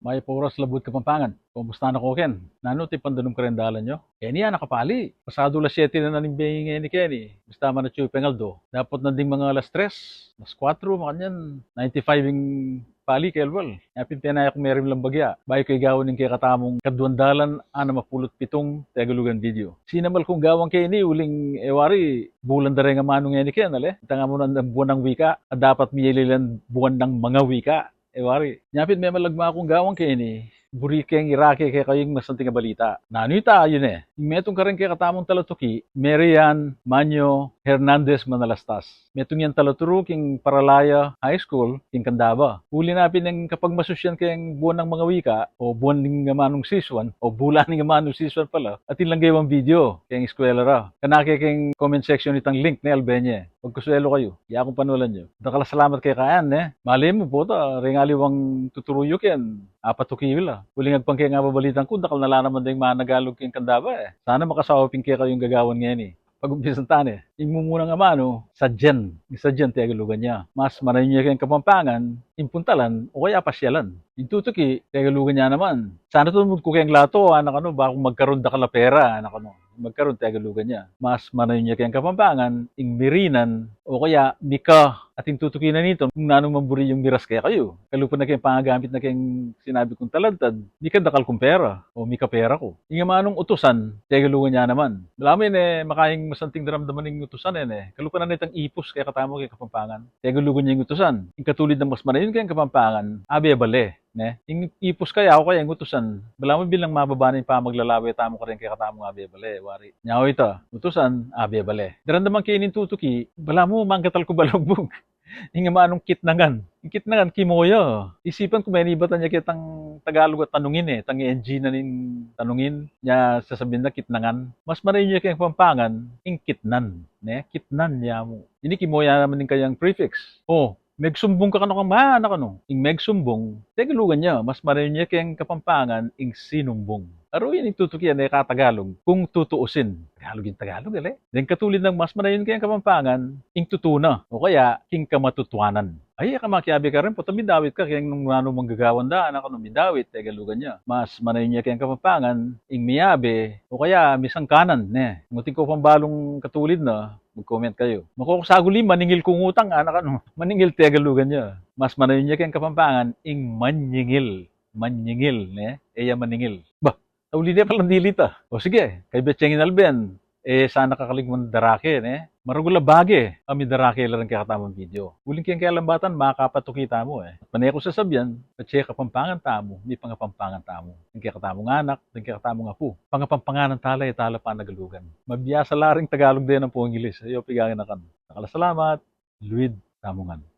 may poras labot Kapampangan. Kumusta na ko ken? Nano ti pandunong karendalan nyo? Kaya nakapali. Pasado las 7 na nanimbay ni Kenny. Basta man na chuy pengaldo. Dapat na ding mga alas 3, alas 4, makanyan. 95 yung pali kelwal. Yapin tinaya kung meron lang bagya. Bayo kay gawin ng kay katamong kadwandalan ana mapulot pitong tagalugan video. Sinamal kong gawang kay ni uling ewari bulan dare nga manong ni ken ale. Tanga mo ng buwan ng wika at dapat miyelilan buwan ng mga wika. Ewari. Yapin may malagma akong gawang kay ni burikeng Irake kay kayong masanting balita. Nanita yun eh. Metong ka rin kay katamong talatuki, Marian Manyo Hernandez Manalastas. Metong yan talaturo king Paralaya High School, king Candaba. Uli napin ng kapag masusyan kayong buwan ng mga wika, o buwan ng manong season, o bulan ng manong season pala, at ilang gawang video, kayong eskwela ra. Kanake kayong comment section itang link ni Albenye. Pagkuswelo kayo, iya akong panulan nyo. Nakala kay kaan eh. Mali mo po ta, ringaliwang tuturuyo ken. Apat to kiwil. Uling agpangkaya nga babalitan ko, nakal nala naman din mga Nagalog kayong Kandaba eh. Sana makasawapin kaya kayong gagawan ngayon eh. Pag-umpisan tani, yung mumuna nga mano, sadyan Tagalugan niya. Mas marayin niya kayong Kapampangan, impuntalan, o kaya pasyalan. Yung tutuki, Tagalugan niya naman. Sana tumod ko kayong lato, anak ano, baka magkaroon da kala pera, anak ano. Magkaroon Tagalugan niya. Mas marayin niya kayong Kapampangan, ingmirinan, o kaya mika at yung tutukinan nito, kung nanong mamburi yung miras kaya kayo. Kalupan na kayong pangagamit na kayong sinabi kong talantad, di ka dakal kong pera, o mika pera ko. Yung manong utusan, Tagalugan niya naman. Malamin eh, makayang masanting daramdaman ng utusan eh. Kalupan na nitang ipos kaya katamo kay Kapampangan. Tagalugan niya yung utusan. Yung katulid ng mas manayon kayong Kapampangan, abe bale. Ne? Yung ipos kaya ako kaya yung utusan. Bala mo bilang mababa na yung pamaglalawi tamo ka rin kaya katamo nga abe bale. Wari. Nyaw ito, utusan, abe bale. Darandaman kayo nin tutuki, bala mo mangkatal ko balagbog. Yung manong kitnangan. Yung kitnangan, kimoyo. Isipan ko may nibatan niya kitang Tagalog at tanungin eh. Tangi NG na nin tanungin niya sasabihin na kitnangan. Mas marayin niya kayong Pampangan, yung kitnan. Ne? Kitnan niya mo. Ini kimoya naman din kayang prefix. Oh, megsumbong ka kano kang mahanak ano. Yung megsumbong, Tagalugan niya. Mas marayin niya kayong Kapampangan, yung sinumbong. Aro yun yung tutukian eh katagalog. Kung tutuusin. Tagalog yung Tagalog eh. Then katulid ng mas marayin kayong Kapampangan, ing tutuna. O kaya, king kamatutuanan. Ay, kamakiabi ka rin po. Midawit ka. Kaya nung nano manggagawan da, anak ano, midawit. Tagalugan niya. Mas marayin niya kayong Kapampangan, ing miyabe. O kaya, misang kanan. Ne. Ngutin ko pambalong katulid na, mag-comment kayo. Makukusaguli, maningil kung utang, anak ano. Maningil Tagalugan niya. Mas marayin niya kayong Kapampangan, ing manyingil. Manyingil, ne? Eya maningil. Bah, uli niya palang dilit ah. O sige, kay Betchengin Alben, eh sana kakaligman darake, ne? Marugula bage, kami darake lang kaya katamang video. Uling kayang kaya lambatan, makakapatukita mo eh. Panay ko sasabyan, at siya Kapampangan tamo, hindi pangapampangan tamo. Yung kaya katamong anak, yung kaya katamong apo. Pangapampanganan talay, tala pa nagalugan. Mabiyasa laring Tagalog din ang po English. Ayaw pigangin na kan. Nakalasalamat, Luid Tamungan.